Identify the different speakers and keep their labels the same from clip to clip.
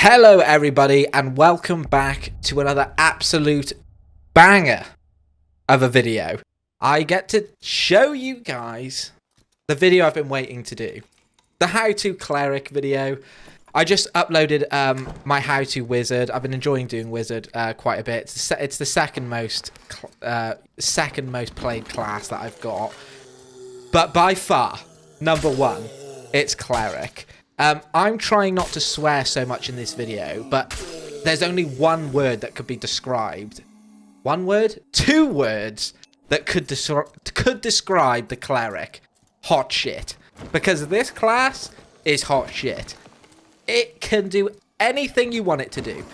Speaker 1: Hello everybody and welcome back to another absolute banger of a video. I get to show you guys the video I've been waiting to do. The how to cleric video. I just uploaded my how to wizard. I've been enjoying doing wizard quite a bit. It's the second most played class that I've got. But by far, number one, it's cleric. I'm trying not to swear so much in this video, but there's only one word that could be described. One word? Two words that could describe the cleric. Hot shit. Because this class is hot shit. It can do anything you want it to do.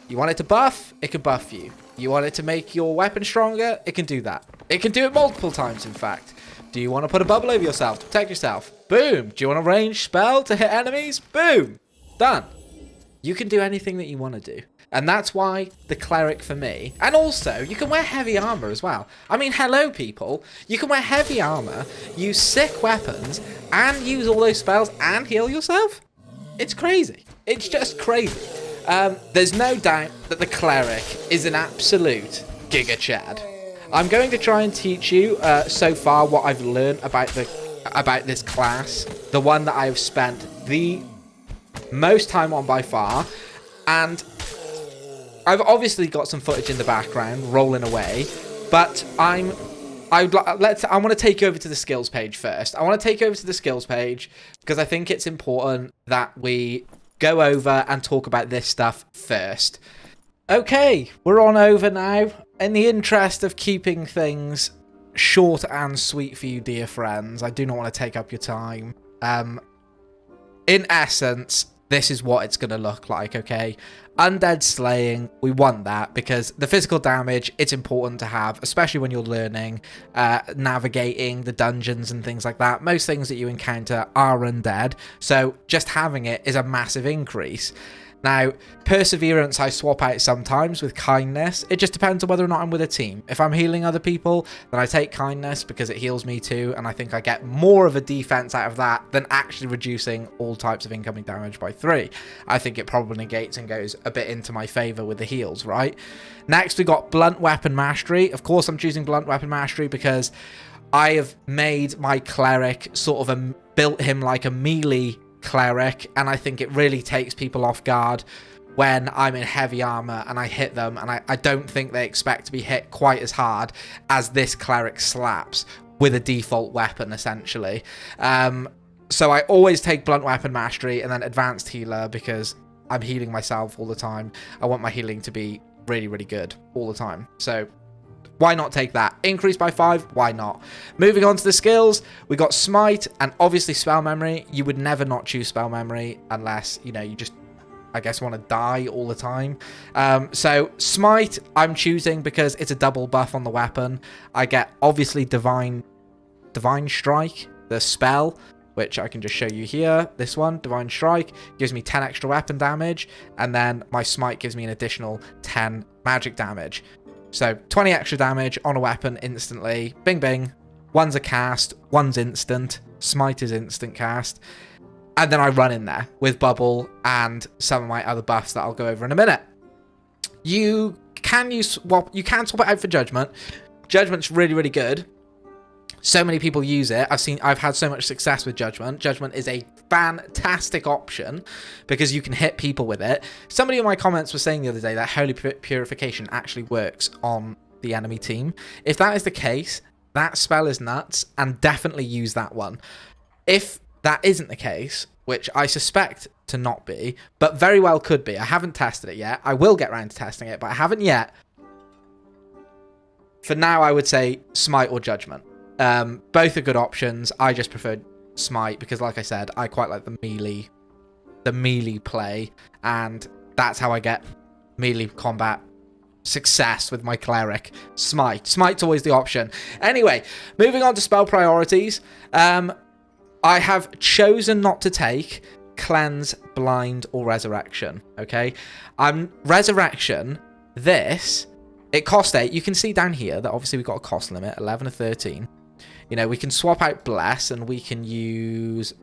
Speaker 1: You want it to buff? It can buff you. You want it to make your weapon stronger? It can do that. It can do it multiple times, in fact. Do you want to put a bubble over yourself to protect yourself? Boom. Do you want a ranged spell to hit enemies? Boom. Done. You can do anything that you want to do. And that's why the cleric for me. And also, you can wear heavy armor as well. I mean, hello, people. You can wear heavy armor, use sick weapons, and use all those spells and heal yourself. It's crazy. It's just crazy. There's no doubt that the cleric is an absolute Giga Chad. I'm going to try and teach you so far what I've learned about this class, the one that I've spent the most time on by far, and I've obviously got some footage in the background rolling away, but I want to take you over to the skills page first. I want to take you over to the skills page because I think it's important that we go over and talk about this stuff first. Okay, we're on over now. In the interest of keeping things short and sweet for you, dear friends, I do not want to take up your time. In essence, this is what it's going to look like, okay? Undead slaying, we want that because the physical damage, it's important to have, especially when you're learning, navigating the dungeons and things like that. Most things that you encounter are undead, so just having it is a massive increase. Now, perseverance I swap out sometimes with kindness. It just depends on whether or not I'm with a team. If I'm healing other people, then I take kindness because it heals me too, and I think I get more of a defense out of that than actually reducing all types of incoming damage by 3. I think it probably negates and goes a bit into my favor with the heals, right? Next, we got blunt weapon mastery. Of course, I'm choosing blunt weapon mastery because I have made my cleric sort of built him like a melee cleric, and I think it really takes people off guard when I'm in heavy armor and I hit them, and I don't think they expect to be hit quite as hard as this cleric slaps with a default weapon, essentially. So I always take blunt weapon mastery and then advanced healer because I'm healing myself all the time. I want my healing to be really, really good all the time. So why not take that? Increase by 5, why not? Moving on to the skills, we got Smite and obviously Spell Memory. You would never not choose Spell Memory unless, you know, you just, I guess, want to die all the time. So Smite, I'm choosing because it's a double buff on the weapon. I get, obviously, Divine Strike, the spell, which I can just show you here. This one, Divine Strike, gives me 10 extra weapon damage, and then my Smite gives me an additional 10 magic damage. So 20 extra damage on a weapon instantly. Bing, bing. One's a cast. One's instant. Smite is instant cast. And then I run in there with Bubble and some of my other buffs that I'll go over in a minute. You can swap it out for Judgment. Judgment's really, really good. So many people use it. I've had so much success with Judgment. Judgment is a fantastic option because you can hit people with it. Somebody in my comments was saying the other day that Holy Purification actually works on the enemy team. If that is the case, that spell is nuts, and definitely use that one. If that isn't the case, which I suspect to not be, but very well could be, I haven't tested it yet. I will get around to testing it, but I haven't yet. For now, I would say Smite or Judgment. Both are good options. I just prefer Smite because, like I said, I quite like the melee play, and that's how I get melee combat success with my cleric. Smite's always the option. Anyway, moving on to spell priorities. I have chosen not to take Cleanse, Blind, or Resurrection. Okay, Resurrection. It costs 8. You can see down here that obviously we've got a cost limit, 11 or 13. You know, we can swap out Bless and we can use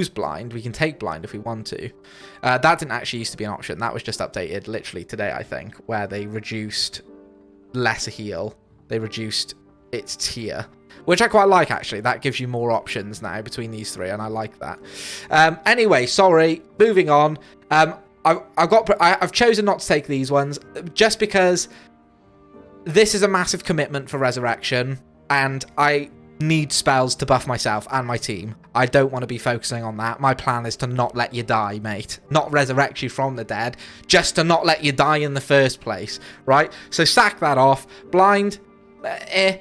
Speaker 1: Blind. We can take Blind if we want to. That didn't actually used to be an option. That was just updated literally today, I think, where they reduced lesser heal. They reduced its tier, which I quite like, actually. That gives you more options now between these three, and I like that. Anyway, sorry, moving on. I've chosen not to take these ones just because this is a massive commitment for Resurrection, and I need spells to buff myself and my team. I don't want to be focusing on that. My plan is to not let you die, mate. Not resurrect you from the dead, just to not let you die in the first place, right? So sack that off. Blind,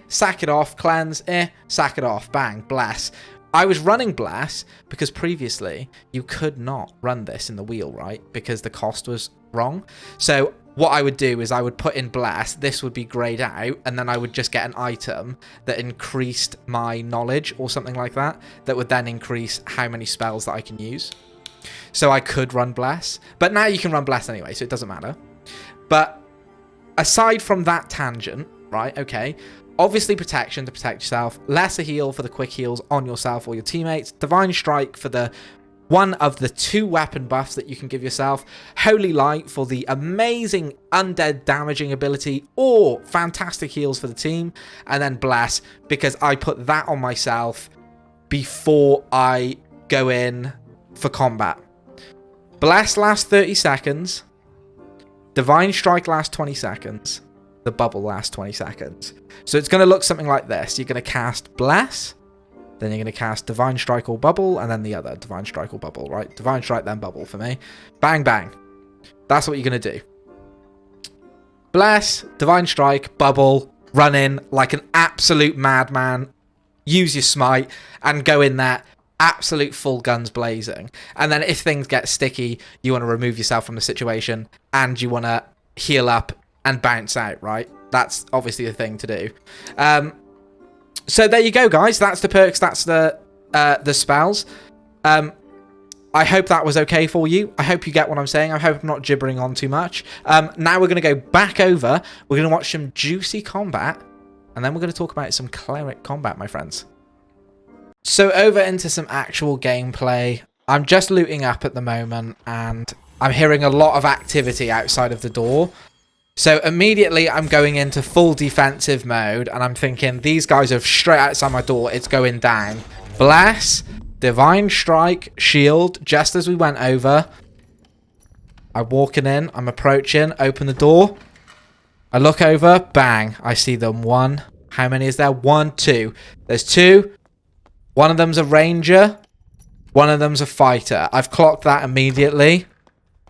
Speaker 1: sack it off. Cleanse, sack it off. Bang, Bless. I was running Bless because previously you could not run this in the wheel, right? Because the cost was wrong. So what I would do is I would put in Bless, this would be grayed out, and then I would just get an item that increased my knowledge or something like that, that would then increase how many spells that I can use. So I could run Bless, but now you can run Bless anyway, so it doesn't matter. But aside from that tangent, right, okay, obviously protection to protect yourself, lesser heal for the quick heals on yourself or your teammates, Divine Strike for the one of the 2 weapon buffs that you can give yourself, Holy Light for the amazing undead damaging ability or fantastic heals for the team, and then Bless because I put that on myself before I go in for combat. Bless lasts 30 seconds, Divine Strike lasts 20 seconds, the bubble lasts 20 seconds. So it's going to look something like this. You're going to cast Bless, then you're going to cast Divine Strike or Bubble, and then the other Divine Strike or Bubble, right? Divine Strike, then Bubble for me. Bang, bang. That's what you're going to do. Bless, Divine Strike, Bubble, run in like an absolute madman, use your smite, and go in there absolute full guns blazing. And then if things get sticky, you want to remove yourself from the situation, and you want to heal up and bounce out, right? That's obviously the thing to do. So there you go, guys. That's the perks. That's the spells. I hope that was okay for you. I hope you get what I'm saying. I hope I'm not gibbering on too much. Now we're going to go back over. We're going to watch some juicy combat. And then we're going to talk about some cleric combat, my friends. So over into some actual gameplay. I'm just looting up at the moment. And I'm hearing a lot of activity outside of the door. So immediately I'm going into full defensive mode, and I'm thinking these guys are straight outside my door. It's going down. Bless, Divine Strike, Shield, just as we went over. I'm walking in, I'm approaching, open the door. I look over, bang, I see them. 1. How many is there? 1, 2. There's 2. One of them's a ranger. One of them's a fighter. I've clocked that immediately,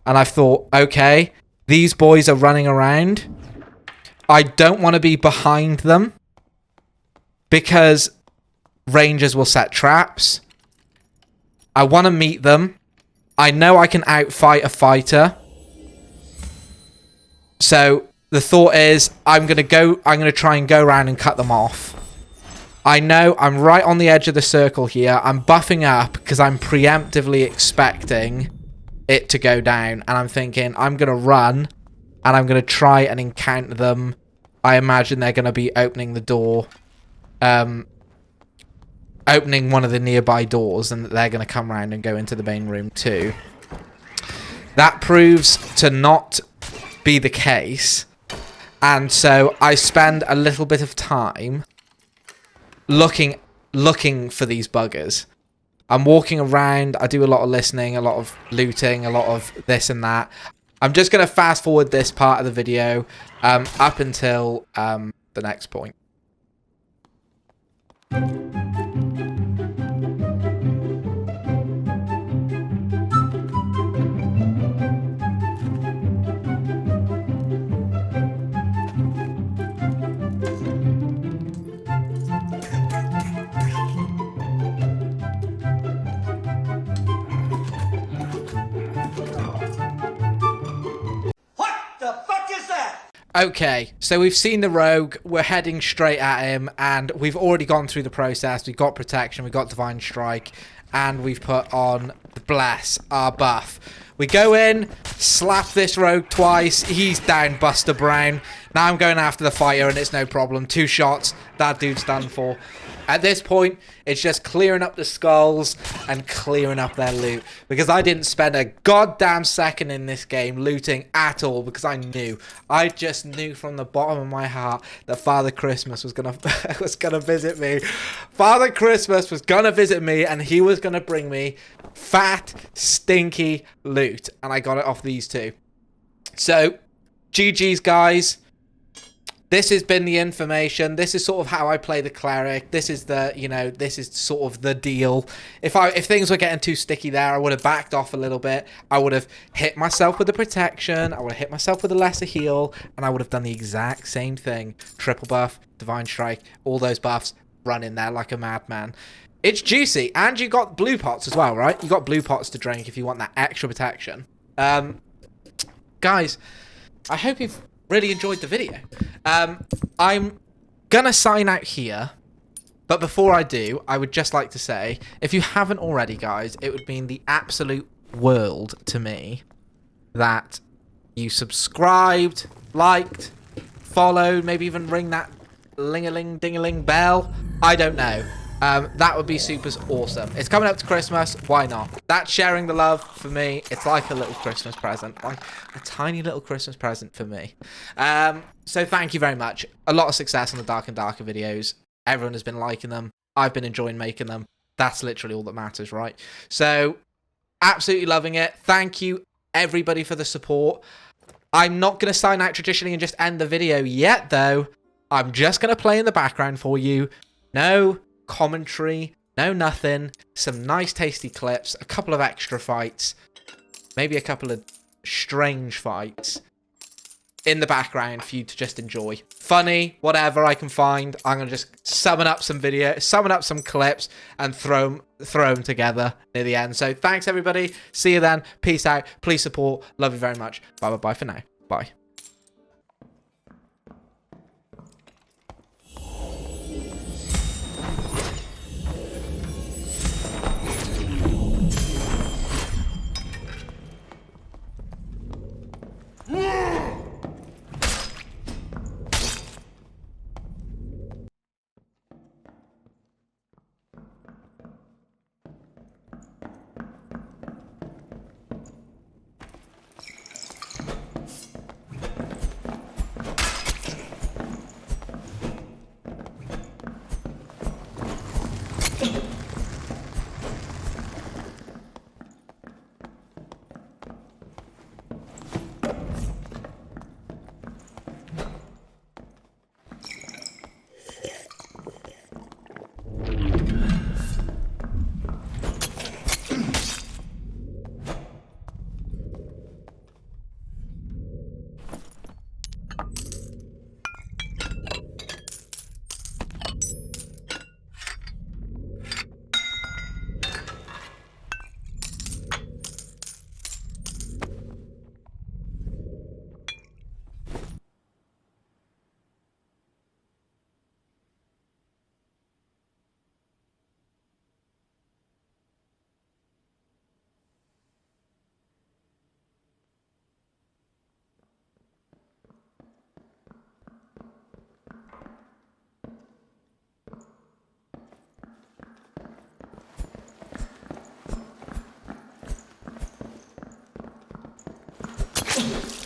Speaker 1: and I've thought, okay, these boys are running around. I don't want to be behind them because rangers will set traps. I want to meet them. I know I can outfight a fighter. So the thought is I'm going to try and go around and cut them off. I know I'm right on the edge of the circle here. I'm buffing up because I'm preemptively expecting it to go down, and I'm thinking I'm going to run and I'm going to try and encounter them. I imagine they're going to be opening the door, opening one of the nearby doors, and they're going to come around and go into the main room too. That proves to not be the case, and so I spend a little bit of time looking for these buggers. I'm walking around, I do a lot of listening, a lot of looting, a lot of this and that. I'm just going to fast forward this part of the video up until the next point. Okay, so we've seen the rogue, we're heading straight at him, and we've already gone through the process. We've got protection, we've got Divine Strike, and we've put on the Bless, our buff. We go in, slap this rogue twice, he's down, Buster Brown. Now I'm going after the fighter, and it's no problem. 2 shots, that dude's done for. At this point, it's just clearing up the skulls and clearing up their loot. Because I didn't spend a goddamn second in this game looting at all. Because I just knew from the bottom of my heart that Father Christmas was gonna visit me. Father Christmas was gonna visit me, and he was gonna bring me fat, stinky loot. And I got it off these two. So, GG's, guys. This has been the information. This is sort of how I play the cleric. This is the, this is sort of the deal. If things were getting too sticky there, I would have backed off a little bit. I would have hit myself with the protection. I would have hit myself with a lesser heal, and I would have done the exact same thing. Triple buff, divine strike, all those buffs, run in there like a madman. It's juicy, and you got blue pots as well, right? You got blue pots to drink if you want that extra protection. Guys, I hope you've really enjoyed the video. I'm gonna sign out here, but before I do, I would just like to say, if you haven't already, guys, it would mean the absolute world to me that you subscribed, liked, followed, maybe even ring that ling-a-ling-ding-a-ling bell. I don't know. That would be super awesome. It's coming up to Christmas. Why not? That's sharing the love for me. It's like a little Christmas present. Like a tiny little Christmas present for me. So thank you very much. A lot of success on the Dark and Darker videos. Everyone has been liking them. I've been enjoying making them. That's literally all that matters, right? So, absolutely loving it. Thank you, everybody, for the support. I'm not going to sign out traditionally and just end the video yet, though. I'm just going to play in the background for you. No commentary, no nothing, some nice tasty clips, a couple of extra fights, maybe a couple of strange fights in the background for you to just enjoy. Funny, whatever I can find. I'm gonna just summon up some clips and throw them together near the end. So thanks everybody, see you then, peace out, please support, love you very much, bye for now, bye. You